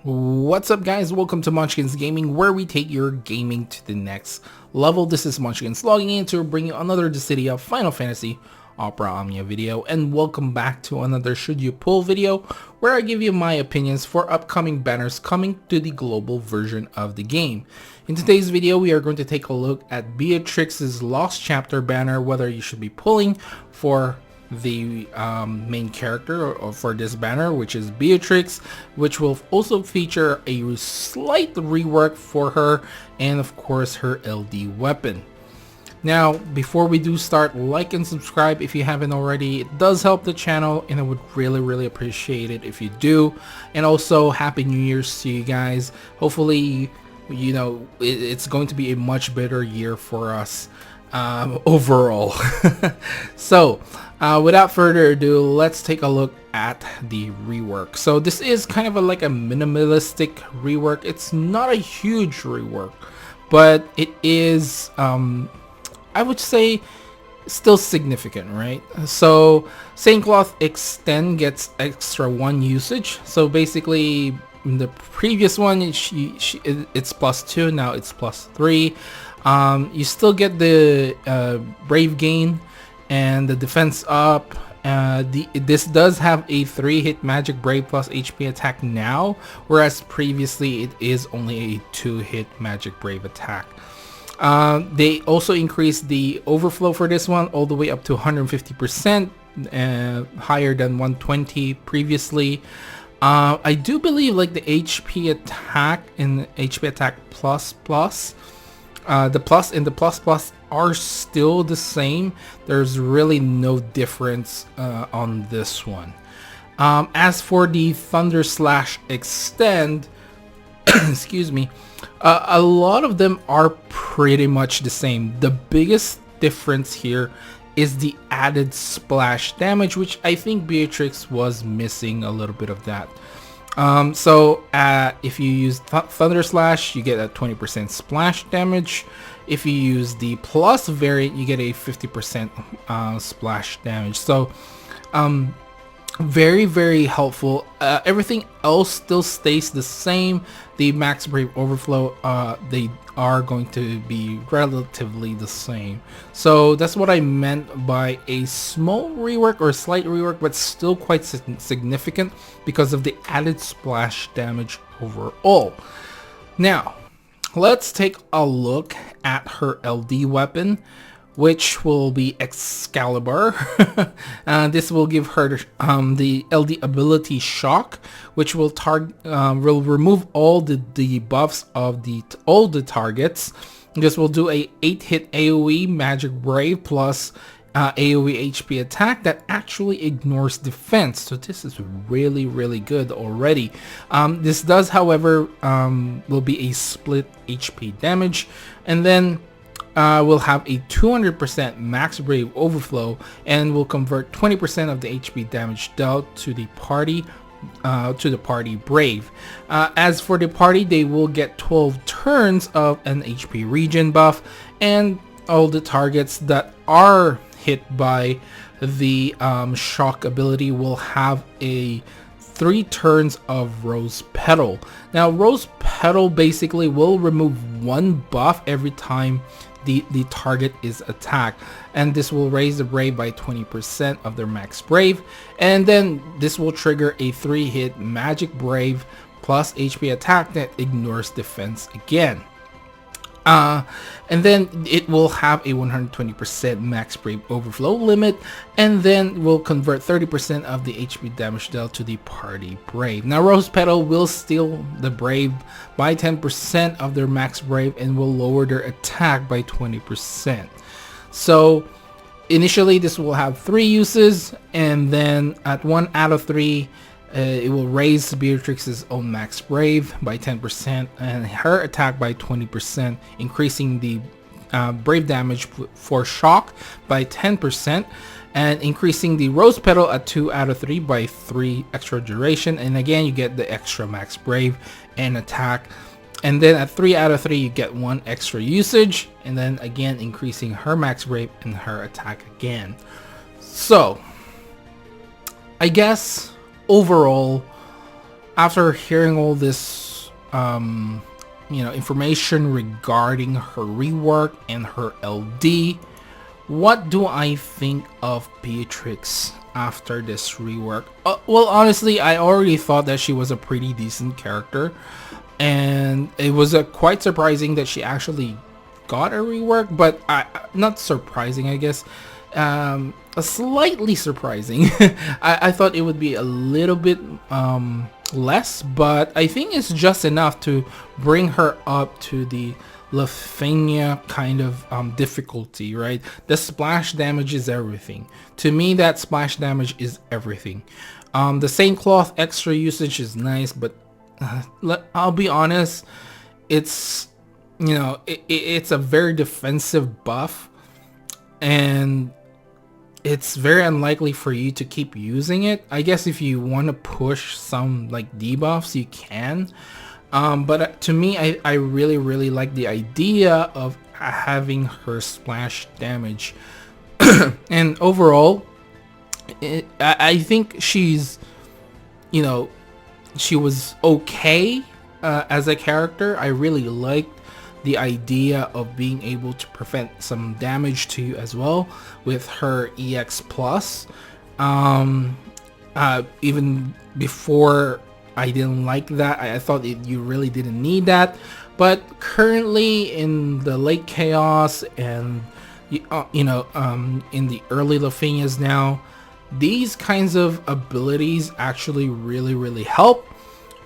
What's up, guys? Welcome to Munchkins Gaming, where we take your gaming to the next level. This is Munchkins logging in to bring you another Dissidia Final Fantasy Opera Omnia video, and welcome back to another Should You Pull video, where I give you my opinions for upcoming banners coming to the global version of the game. In today's video, we are going to take a look at Beatrix's Lost Chapter banner, whether you should be pulling for the main character or for this banner, which is Beatrix, which will also feature a slight rework for her and of course her LD weapon. Now, before we do start, like and subscribe if you haven't already. It does help the channel and I would really appreciate it if you do. And also, Happy New Year's to you guys. Hopefully, you know, it's going to be a much better year for us overall. So without further ado, let's take a look at the rework. So this is kind of like a minimalistic rework. It's not a huge rework, but it is I would say still significant, right? So Saintcloth Extend gets extra 1 usage. So basically in the previous one it's +2, now it's +3. You still get the Brave gain and the defense up. This does have a 3-hit magic Brave plus HP attack now, whereas previously it is only a 2-hit magic Brave attack. They also increased the overflow for this one all the way up to 150%, higher than 120 previously. I do believe like the HP attack and HP attack plus, the plus and the plus are still the same. There's really no difference on this one. As for the Thunder Slash Extend, excuse me, a lot of them are pretty much the same. The biggest difference here is the added splash damage, which I think Beatrix was missing a little bit of that. So if you use Thunder Slash, you get a 20% splash damage. If you use the plus variant, you get a 50% splash damage. So very helpful. Everything else still stays the same. The max Brave overflow, they are going to be relatively the same. So that's what I meant by a small rework or slight rework, but still quite significant because of the added splash damage overall. Now let's take a look at her LD weapon, which will be Excalibur. This will give her the LD ability Shock, which will remove all the debuffs of all the targets. This will do a 8-hit AoE Magic Brave plus AoE HP attack that actually ignores defense. So this is really good already. This does, however, will be a split HP damage, and then we'll have a 200% max Brave overflow, and will convert 20% of the HP damage dealt to the party Brave. As for the party, they will get 12 turns of an HP regen buff, and all the targets that are hit by the shock ability will have a 3 turns of Rose Petal. Now Rose Petal basically will remove 1 buff every time the target is attacked, and this will raise the Brave by 20% of their max Brave, and then this will trigger a 3-hit magic Brave plus HP attack that ignores defense again. And then it will have a 120% max Brave overflow limit, and then will convert 30% of the HP damage dealt to the party Brave. Now Rose Petal will steal the Brave by 10% of their max Brave and will lower their attack by 20%. So initially this will have 3 uses, and then at 1 out of 3 it will raise Beatrix's own max Brave by 10% and her attack by 20%, increasing the Brave damage for Shock by 10%, and increasing the Rose Petal at 2 out of 3 by 3 extra duration, and again you get the extra max Brave and attack. And then at 3 out of 3 you get 1 extra usage, and then again increasing her max Brave and her attack again. So I guess overall after hearing all this, information regarding her rework and her LD, what do I think of Beatrix after this rework? Well, honestly, I already thought that she was a pretty decent character, and it was quite surprising that she actually got a rework, but not surprising, I guess. Slightly surprising. I thought it would be a little bit less, but I think it's just enough to bring her up to the Lafania kind of difficulty, right? The splash damage is everything. To me, that splash damage is everything. The Saint Cloth extra usage is nice, but I'll be honest, it's it's a very defensive buff, and it's very unlikely for you to keep using it. I guess if you want to push some like debuffs, you can. But to me, I really like the idea of having her splash damage. And overall, I think she's, she was okay as a character. I really liked the idea of being able to prevent some damage to you as well with her EX plus. Even before, I didn't like that. I thought you really didn't need that, but currently in the late chaos and in the early Lafanias now, these kinds of abilities actually really help.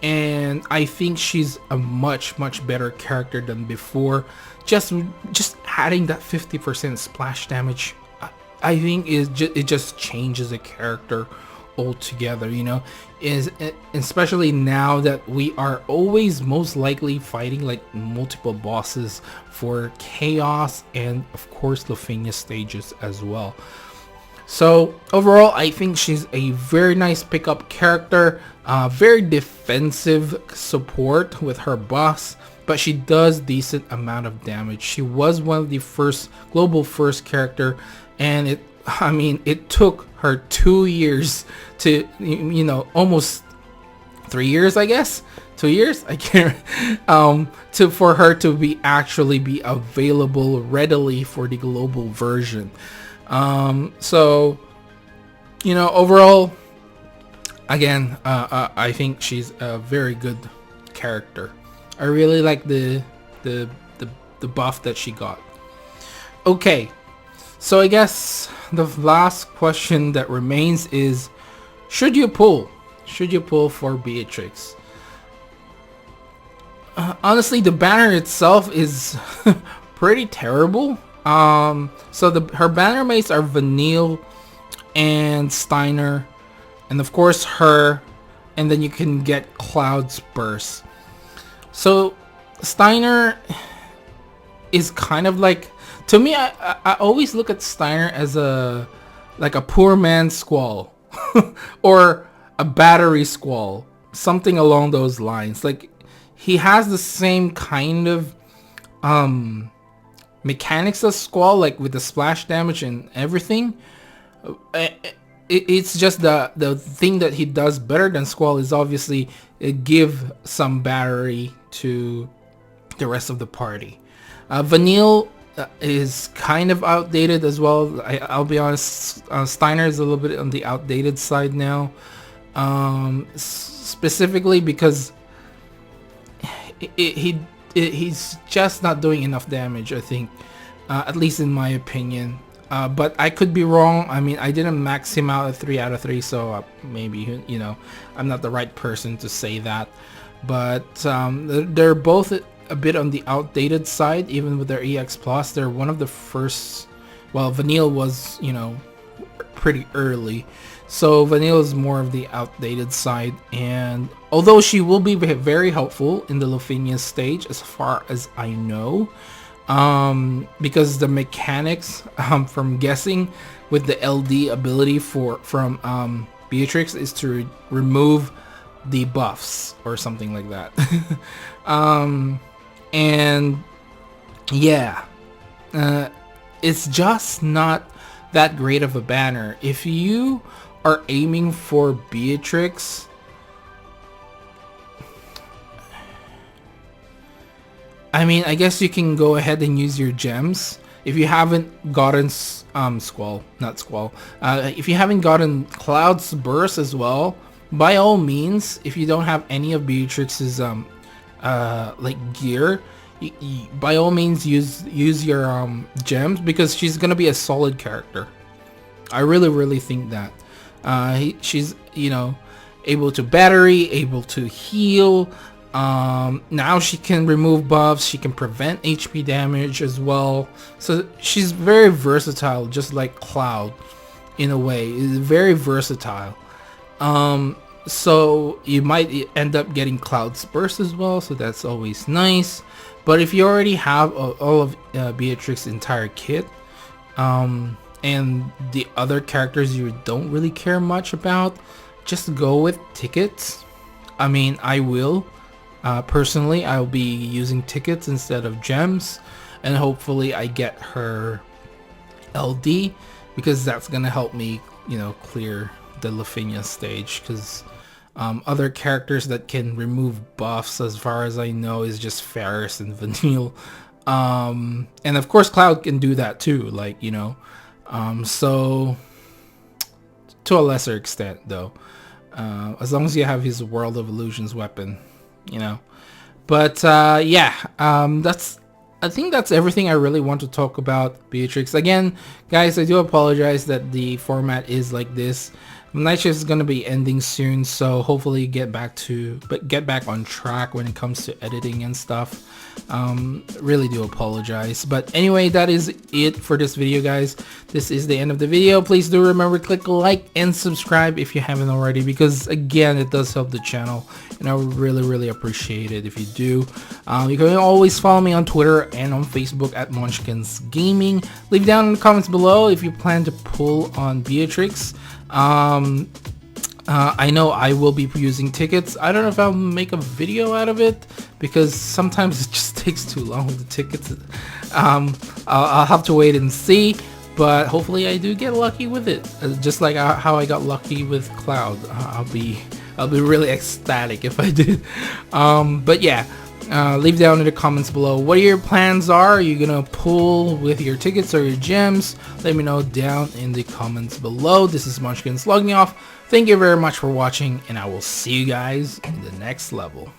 And I think she's a much better character than before. Just adding that 50% splash damage, I think it just changes the character altogether. Especially now that we are always most likely fighting like multiple bosses for chaos and of course Lafania stages as well. So overall, I think she's a very nice pickup character, very defensive support with her buffs, but she does decent amount of damage. She was one of the global first character, and it took her 2 years to, almost 3 years, I guess. 2 years, I can't, for her to be available readily for the global version. So, overall, again, I think she's a very good character. I really like the buff that she got. Okay, so I guess the last question that remains is, should you pull for Beatrix? Honestly, the banner itself is pretty terrible. So her banner mates are Vanille and Steiner, and of course her, and then you can get Cloud's Burst. So Steiner is kind of like, to me, I always look at Steiner as a poor man's Squall or a battery Squall, something along those lines. Like, he has the same kind of mechanics as Squall, like with the splash damage and everything. It's just the thing that he does better than Squall is obviously give some battery to the rest of the party. Vanille is kind of outdated as well. I'll be honest, Steiner is a little bit on the outdated side now, specifically because he's just not doing enough damage, I think, at least in my opinion. But I could be wrong. I mean, I didn't max him out at 3 out of 3, so maybe, I'm not the right person to say that. But they're both a bit on the outdated side, even with their EX Plus. They're one of the first, well, Vanille was, pretty early. So Vanille is more of the outdated side, and although she will be very helpful in the Lafania stage as far as I know, because the mechanics, from guessing with the LD ability from Beatrix is to remove the buffs or something like that. And yeah, it's just not that great of a banner. If you are aiming for Beatrix, I mean, I guess you can go ahead and use your gems. If you haven't gotten Squall, not Squall, if you haven't gotten Cloud's Burst as well, by all means, if you don't have any of Beatrix's like gear, by all means use your gems, because she's gonna be a solid character. I really think that she's, you know, able to battery, able to heal. Now she can remove buffs, she can prevent HP damage as well, so she's very versatile, just like Cloud in a way. Is very versatile. So you might end up getting Cloud's Burst as well, so that's always nice. But if you already have all of Beatrix's entire kit, and the other characters you don't really care much about, just go with tickets. I mean, I will. Personally, I'll be using tickets instead of gems, and hopefully I get her LD, because that's gonna help me, you know, clear the Lavinia stage, because other characters that can remove buffs, as far as I know, is just Ferris and Vanille. And of course Cloud can do that too, like, you know, so to a lesser extent though, as long as you have his World of Illusions weapon, you know. But yeah, I think that's everything I really want to talk about Beatrix. Again, guys, I do apologize that the format is like this. Night Shift is going to be ending soon, so hopefully get back on track when it comes to editing and stuff. Really do apologize, but anyway, that is it for this video, guys. This is the end of the video. Please do remember to click like and subscribe if you haven't already, because again, it does help the channel, and I would really appreciate it if you do. You can always follow me on Twitter and on Facebook at Munchkins Gaming. Leave down in the comments below if you plan to pull on Beatrix. I know I will be using tickets. I don't know if I'll make a video out of it, because sometimes it just takes too long with the tickets. I'll have to wait and see, but hopefully I do get lucky with it, just like how I got lucky with Cloud. I'll be really ecstatic if I did. But yeah, leave down in the comments below what your plans are. Are you gonna pull with your tickets or your gems? Let me know down in the comments below. This is Munchkins logging off. Thank you very much for watching, and I will see you guys in the next level.